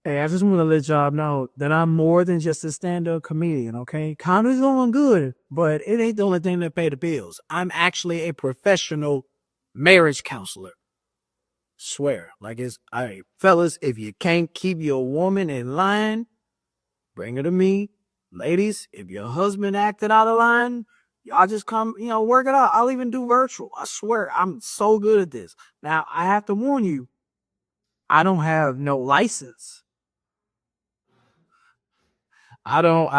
Hey, I just want to let y'all know that I'm more than just a stand-up comedian, okay? Comedy's going good, but it ain't the only thing that pay the bills. I'm actually a professional marriage counselor. Swear. Like fellas, if you can't keep your woman in line, bring her to me. Ladies, if your husband acted out of line, y'all just come, work it out. I'll even do virtual. I swear, I'm so good at this. Now, I have to warn you, I don't have no license. I don't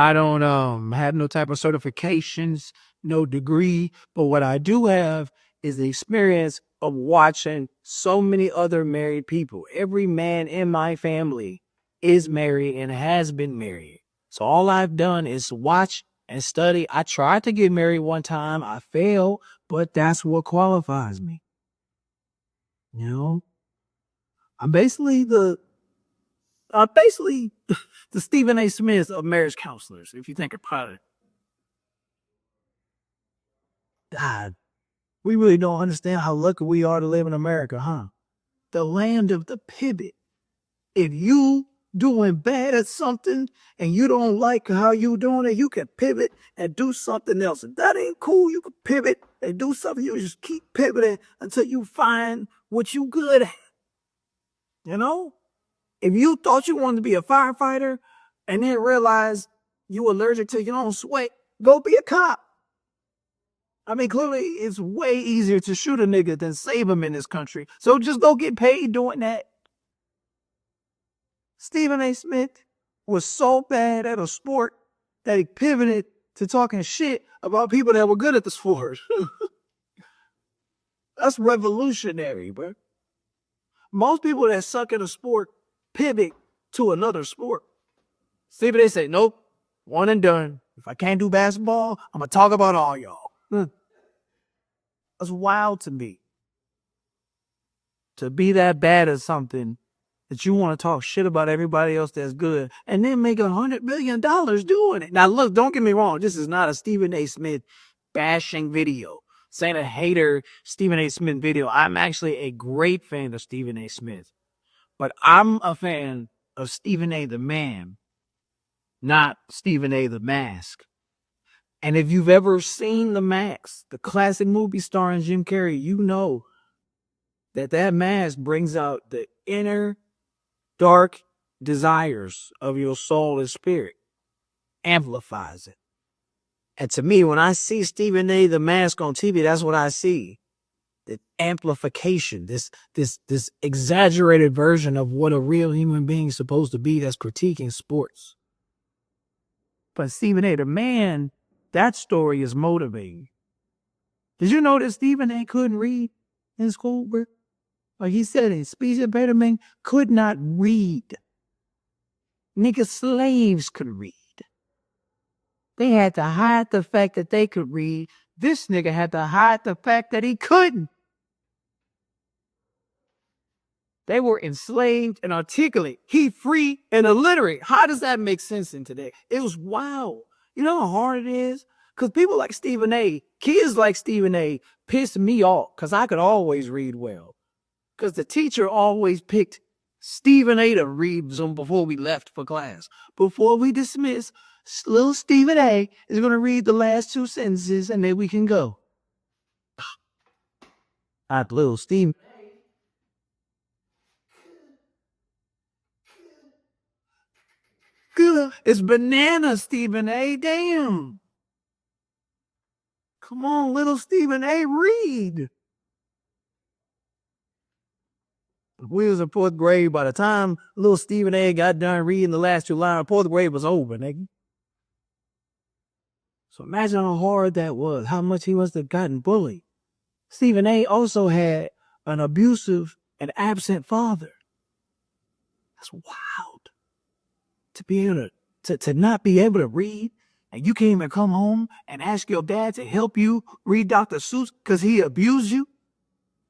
have no type of certifications, no degree, but what I do have is the experience of watching so many other married people. Every man in my family is married and has been married. So all I've done is watch and study. I tried to get married one time. I failed, but that's what qualifies me. You know, I'm basically the Stephen A. Smith of marriage counselors, if you think about it. God, we really don't understand how lucky we are to live in America, huh? The land of the pivot. If you doing bad at something and you don't like how you doing it, you can pivot and do something else. If that ain't cool, you can pivot and do something. You just keep pivoting until you find what you good at. You know? If you thought you wanted to be a firefighter and then realized you allergic to your own sweat, go be a cop. I mean, clearly it's way easier to shoot a nigga than save him in this country. So just go get paid doing that. Stephen A. Smith was so bad at a sport that he pivoted to talking shit about people that were good at the sport. That's revolutionary, bro. Most people that suck at a sport pivot to another sport. Stephen A. say, nope, one and done. If I can't do basketball, I'm going to talk about all y'all. That's wild to me. To be that bad at something that you want to talk shit about everybody else that's good and then make $100 million doing it. Now, look, don't get me wrong. This is not a Stephen A. Smith bashing video, saying a hater Stephen A. Smith video. I'm actually a great fan of Stephen A. Smith, but I'm a fan of Stephen A. the man, not Stephen A. the mask. And if you've ever seen The Mask, the classic movie starring Jim Carrey, you know that mask brings out the inner dark desires of your soul and spirit, amplifies it. And to me, when I see Stephen A. the mask on TV, that's what I see. The amplification, this exaggerated version of what a real human being is supposed to be that's critiquing sports. But Stephen A. the man, that story is motivating. Did you know that Stephen A. couldn't read in school, bro? Like he said, his speech impediment could not read. Nigga, slaves could read. They had to hide the fact that they could read. This nigga had to hide the fact that he couldn't. They were enslaved and articulate. He free and illiterate. How does that make sense in today? It was wild. You know how hard it is? Because people like Stephen A., kids like Stephen A., pissed me off because I could always read well. Because the teacher always picked Stephen A. to read them before we left for class. Before we dismiss, little Stephen A. is going to read the last two sentences and then we can go. Not little Stephen. Good. It's banana, Stephen A. Damn. Come on, little Stephen A. Read. We was in fourth grade. By the time little Stephen A. got done reading the last two lines, fourth grade was over, nigga. So imagine how hard that was, how much he must have gotten bullied. Stephen A. also had an abusive and absent father. That's wild. To be able to not be able to read, and you can't even come home and ask your dad to help you read Dr. Seuss because he abused you?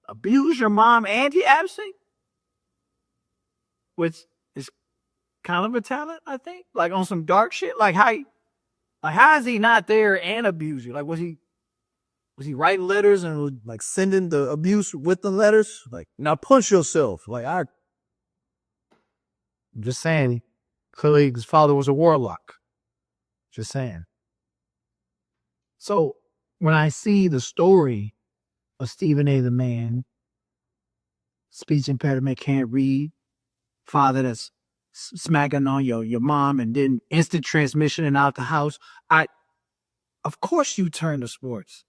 Abuse your mom and he absent? Which is kind of a talent, I think. Like on some dark shit. Like how is he not there and abuse you? Like was he writing letters and like sending the abuse with the letters? Like now punch yourself. Like I'm just saying. Clearly, his father was a warlock. Just saying. So when I see the story of Stephen A. the man, speech impediment, can't read, father that's smacking on your mom and then instant transmission and out the house, of course you turn to sports.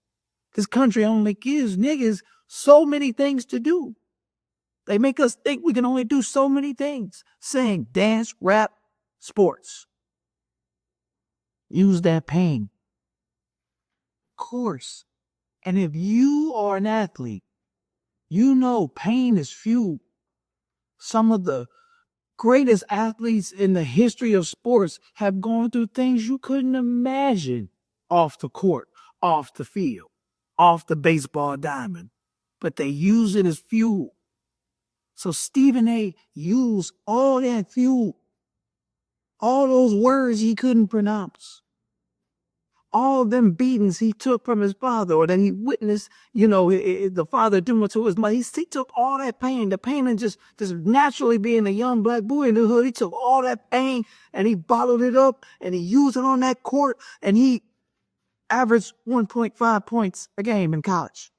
This country only gives niggas so many things to do. They make us think we can only do so many things. Sing, dance, rap, sports. Use that pain. Of course. And if you are an athlete, you know pain is fuel. Some of the greatest athletes in the history of sports have gone through things you couldn't imagine off the court, off the field, off the baseball diamond. But they use it as fuel. So Stephen A. used all that fuel, all those words he couldn't pronounce, all of them beatings he took from his father or that he witnessed, the father doing to his mother. He took all that pain, the pain of just naturally being a young black boy in the hood. He took all that pain and he bottled it up and he used it on that court and he averaged 1.5 points a game in college.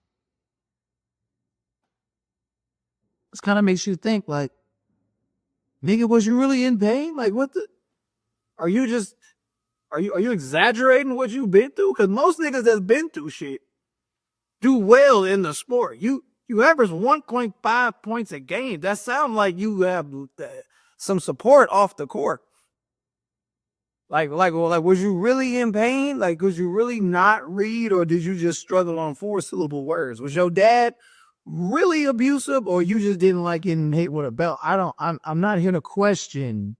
This kind of makes you think like, nigga, was you really in pain? Like what are you exaggerating what you've been through? Because most niggas that's been through shit do well in the sport. You average 1.5 points a game. That sounds like you have some support off the court. Like, was you really in pain? Like, could you really not read, or did you just struggle on 4-syllable words? Was your dad really abusive, or you just didn't like getting hit with a belt? I'm not here to question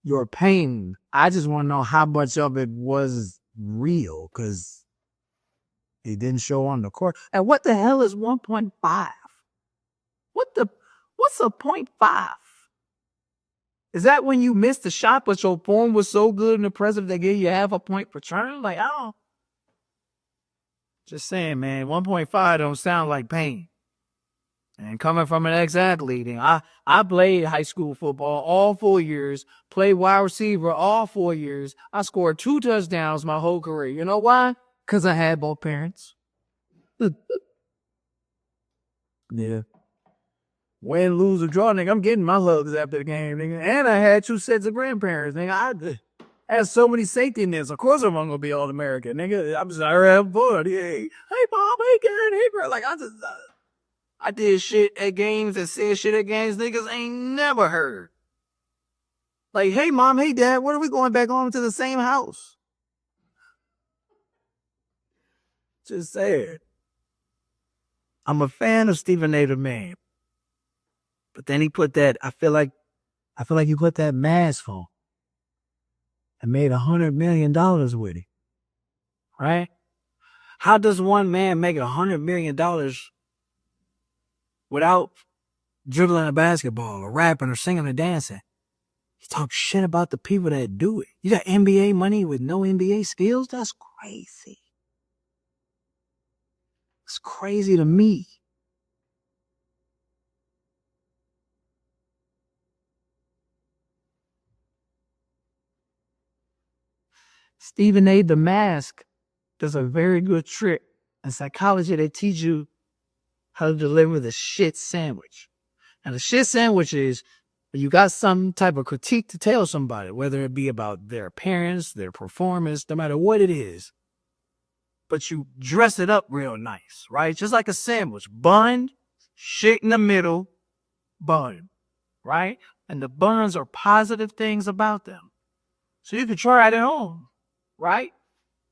your pain. I just want to know how much of it was real, because it didn't show on the court. And what the hell is 1.5? What's a 0.5? Is that when you missed the shot, but your form was so good in the present they gave you half a point per turn? Like, I don't. Just saying, man, 1.5 don't sound like pain. And coming from an ex-athlete, and I played high school football all 4 years, played wide receiver all 4 years. I scored 2 touchdowns my whole career. You know why? Because I had both parents. Yeah. Win, lose, or draw, nigga, I'm getting my hugs after the game, nigga. And I had 2 sets of grandparents, nigga. I had so many safety nets. Of course I'm gonna be All-American, nigga. I'm just out here having fun. Hey mom, hey Karen, hey girl. Like, I did shit at games and said shit at games niggas ain't never heard. Like, hey mom, hey dad, what are we going back home to the same house? Just saying. I'm a fan of Stephen A. the man. But then he put that, I feel like you put that mask on and made $100 million with it. Right? How does one man make $100 million without dribbling a basketball or rapping or singing or dancing? He talks shit about the people that do it. You got NBA money with no NBA skills? That's crazy. It's crazy to me. Stephen A. the Mask does a very good trick. In psychology, they teach you how to deliver the shit sandwich. And the shit sandwich is you got some type of critique to tell somebody, whether it be about their appearance, their performance, no matter what it is. But you dress it up real nice, right? Just like a sandwich. Bun, shit in the middle, bun, right? And the buns are positive things about them. So you can try it at home, right?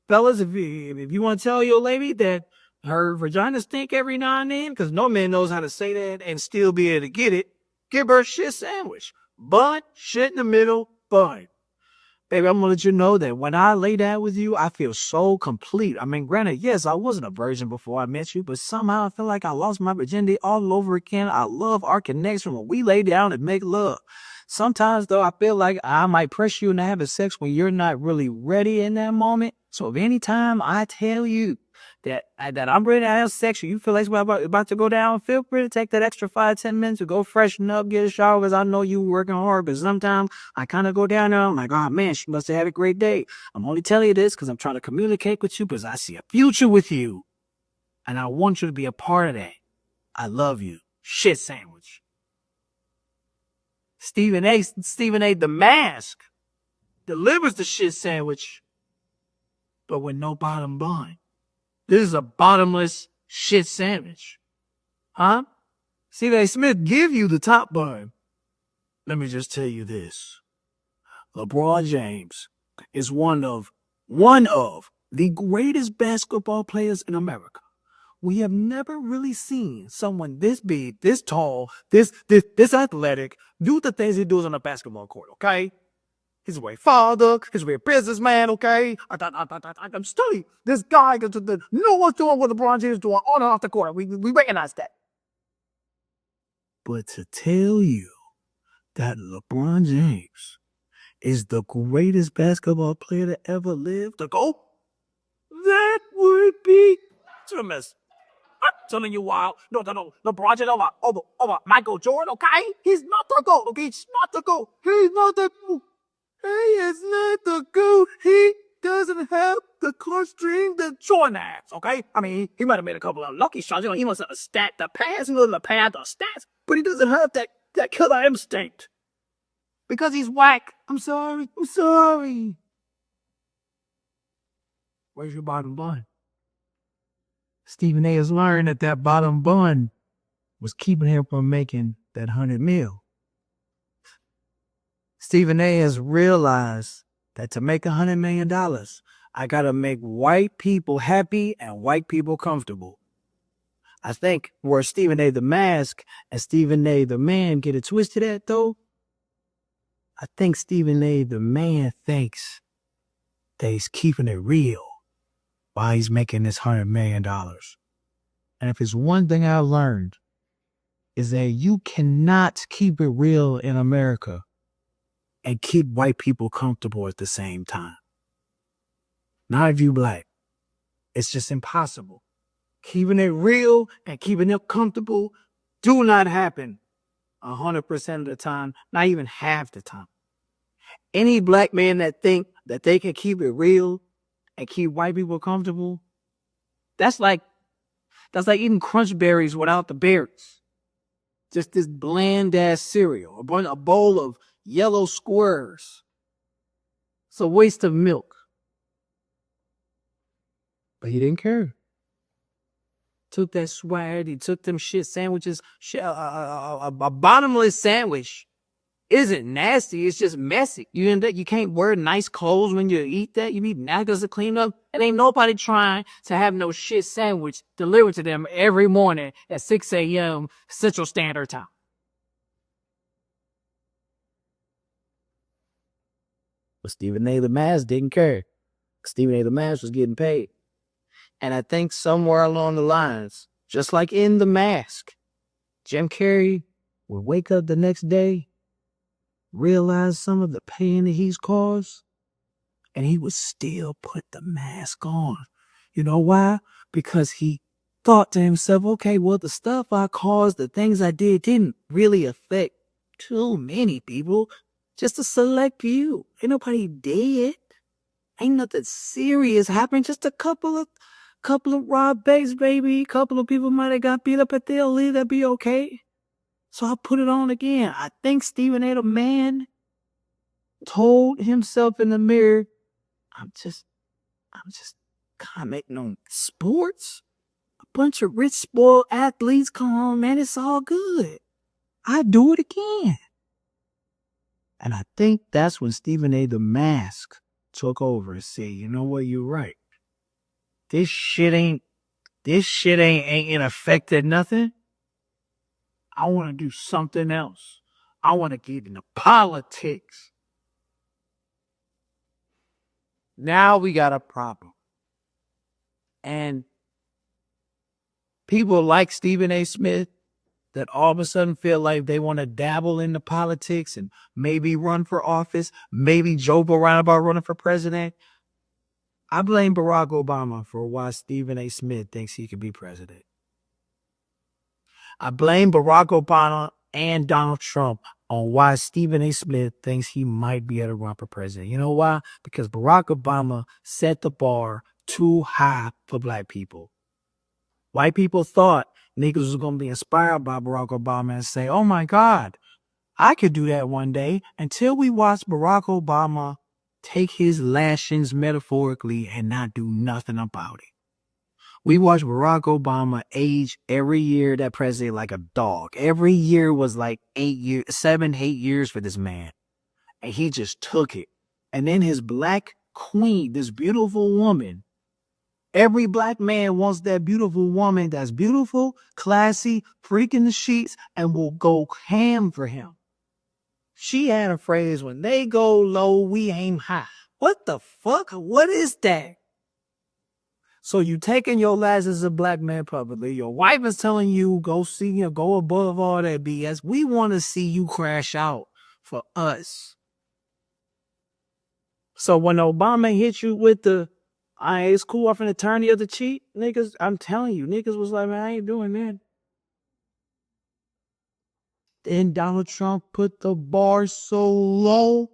Fellas, if you want to tell your lady that her vagina stink every now and then, because no man knows how to say that and still be able to get it, give her a shit sandwich. Bun, shit in the middle, bun. Baby, I'm going to let you know that when I lay down with you, I feel so complete. I mean, granted, yes, I wasn't a virgin before I met you, but somehow I feel like I lost my virginity all over again. I love our connection when we lay down and make love. Sometimes, though, I feel like I might press you into having sex when you're not really ready in that moment. So if anytime I tell you that I'm ready to have sex, you feel like it's about to go down, feel free to take that extra 5-10 minutes to go freshen up, get a shower, because I know you working hard. But sometimes I kind of go down there, I'm like, oh man, she must have had a great day. I'm only telling you this because I'm trying to communicate with you because I see a future with you. And I want you to be a part of that. I love you. Shit sandwich. Stephen A. The Mask delivers the shit sandwich, but with no bottom bun. This is a bottomless shit sandwich. Huh? Stephen A. Smith give you the top bun. Let me just tell you this. LeBron James is one of the greatest basketball players in America. We have never really seen someone this big, this tall, this athletic do the things he does on a basketball court, okay? He's a great father, he's a great businessman, okay? I'm studying. This guy no one's doing what LeBron James is doing on and off the court. We recognize that. But to tell you that LeBron James is the greatest basketball player to ever live, to go, that would be a mess. I'm telling you why. No. LeBron James over Michael Jordan, okay? He's not the GOAT, okay? He's not the GOAT. He's not the GOAT. He is not the GOAT. He doesn't have the clutch string that Jordan has, okay? I mean, he might have made a couple of lucky shots. You know, he must have stacked the pass, he must have padded the stats, but he doesn't have that killer instinct. Because he's whack. I'm sorry. Where's your bottom bun? Stephen A. has learned that bottom bun was keeping him from making that $100 million. Stephen A. has realized that to make $100 million, I gotta make white people happy and white people comfortable. I think where Stephen A. the Mask and Stephen A. the Man get it twisted at, though, I think Stephen A. the Man thinks that he's keeping it real while he's making this $100 million. And if it's one thing I learned, is that you cannot keep it real in America and keep white people comfortable at the same time. Not if you black. It's just impossible. Keeping it real and keeping it comfortable do not happen 100% of the time, not even half the time. Any black man that think that they can keep it real and keep white people comfortable, that's like eating Crunch Berries without the berries. Just this bland ass cereal, a bowl of yellow squares. It's a waste of milk. But he didn't care. Took that swag, he took them shit sandwiches. A bottomless sandwich isn't nasty, it's just messy. You can't wear nice clothes when you eat that. You need napkins to clean up. And ain't nobody trying to have no shit sandwich delivered to them every morning at 6 a.m. Central Standard Time. But Stephen A. the Mask didn't care. Stephen A. the Mask was getting paid. And I think somewhere along the lines, just like in The Mask, Jim Carrey would wake up the next day, realize some of the pain that he's caused, and he would still put the mask on. You know why? Because he thought to himself, okay, well, the stuff I caused, the things I did didn't really affect too many people, just a select few. Ain't nobody dead. Ain't nothing serious happening, just a couple of robbed banks, baby. A couple of people might have got beat up, but they'll leave, that'll be okay. So I put it on again. I think Stephen A. the Man told himself in the mirror, I'm just commenting on sports. A bunch of rich, spoiled athletes, come on, man, it's all good. I do it again. And I think that's when Stephen A. the Mask took over and said, you know what, you're right. This shit ain't affected nothing. I want to do something else. I want to get into politics. Now we got a problem. And people like Stephen A. Smith that all of a sudden feel like they want to dabble into politics and maybe run for office, maybe joke around about running for president. I blame Barack Obama for why Stephen A. Smith thinks he could be president. I blame Barack Obama and Donald Trump on why Stephen A. Smith thinks he might be able to run for president. You know why? Because Barack Obama set the bar too high for black people. White people thought niggas was going to be inspired by Barack Obama and say, oh my God, I could do that one day, until we watched Barack Obama take his lashings metaphorically and not do nothing about it. We watched Barack Obama age every year that president like a dog. Every year was like 7, 8 years for this man. And he just took it. And then his black queen, this beautiful woman, every black man wants that beautiful woman that's beautiful, classy, freaking the sheets, and will go ham for him. She had a phrase, when they go low, we aim high. What the fuck? What is that? So you taking your last as a black man publicly. Your wife is telling you, go see him, go above all that BS. We want to see you crash out for us. So when Obama hit you with the, it's cool, I'm finna turn the other cheek, niggas, I'm telling you, niggas was like, man, I ain't doing that. Then Donald Trump put the bar so low.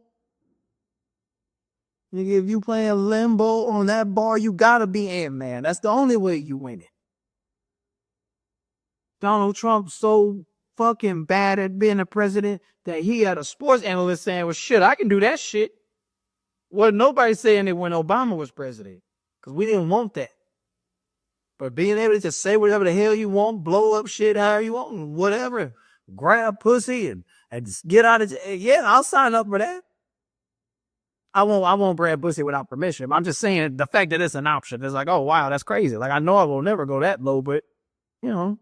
Nigga, if you playing limbo on that bar, you gotta be Ant-Man. That's the only way you win it. Donald Trump so fucking bad at being a president that he had a sports analyst saying, well, shit, I can do that shit. Well, nobody saying it when Obama was president, because we didn't want that. But being able to just say whatever the hell you want, blow up shit however you want, and whatever, grab pussy and just get out of jail. Yeah, I'll sign up for that. I won't grab pussy without permission. I'm just saying the fact that it's an option. It's like, oh, wow, that's crazy. Like, I know I will never go that low, but, you know,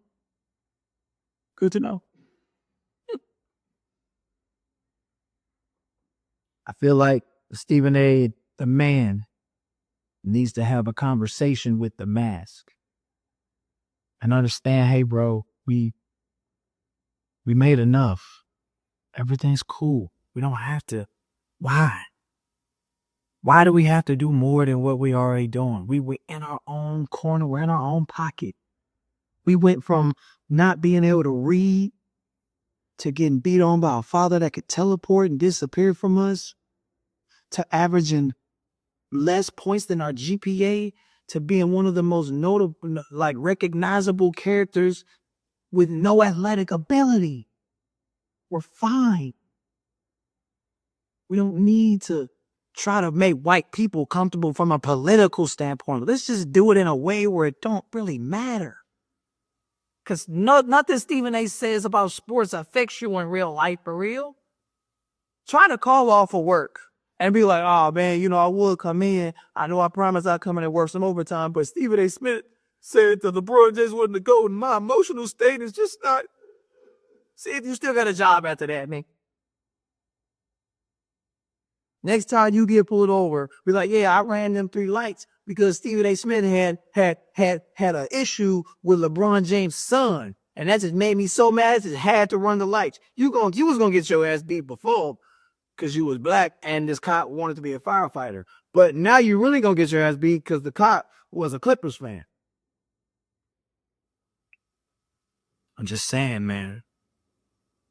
good to know. I feel like Stephen A., the man, needs to have a conversation with the mask and understand, hey, bro, we made enough. Everything's cool. We don't have to. Why? Why do we have to do more than what we already doing? We were in our own corner. We're in our own pocket. We went from not being able to read to getting beat on by a father that could teleport and disappear from us, to averaging less points than our GPA, to being one of the most notable, like recognizable characters with no athletic ability. We're fine. We don't need to try to make white people comfortable from a political standpoint. Let's just do it in a way where it don't really matter. Because nothing Stephen A. says about sports affects you in real life, for real. Trying to call off of work and be like, oh, man, you know, I would come in. I know I promised I'd come in and work some overtime, but Stephen A. Smith said that LeBron James wasn't the GOAT, and my emotional state is just not. See if you still got a job after that, man. Next time you get pulled over, be like, yeah, I ran them 3 lights because Stephen A. Smith had an issue with LeBron James' son. And that just made me so mad, I just had to run the lights. You was gonna get your ass beat before because you was black and this cop wanted to be a firefighter. But now you really gonna get your ass beat because the cop was a Clippers fan. I'm just saying, man.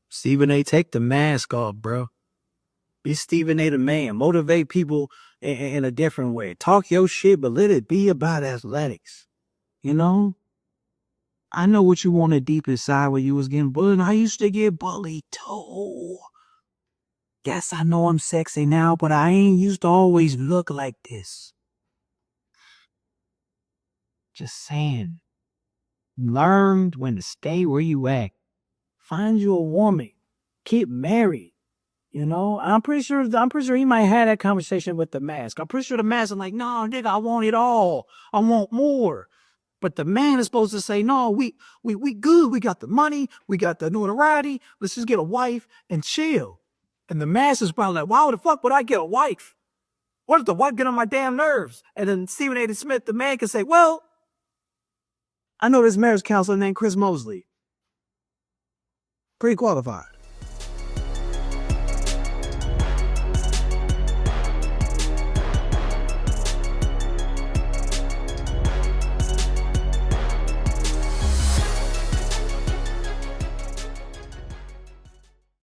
Stephen A., take the mask off, bro. Be Stephen A. the man. Motivate people in a different way. Talk your shit, but let it be about athletics. You know? I know what you wanted deep inside when you was getting bullied. I used to get bullied too. Yes, I know I'm sexy now, but I ain't used to always look like this. Just saying. Learned when to stay where you at. Find you a woman. Get married. You know, I'm pretty sure he might have that conversation with the mask. I'm pretty sure the mask is like, no, nigga, I want it all. I want more. But the man is supposed to say, no, we good. We got the money. We got the notoriety. Let's just get a wife and chill. And the mask is probably like, why the fuck would I get a wife? What if the wife get on my damn nerves? And then Stephen A. Smith, the man, can say, well, I know this marriage counselor named Chris Mosley. Pretty qualified.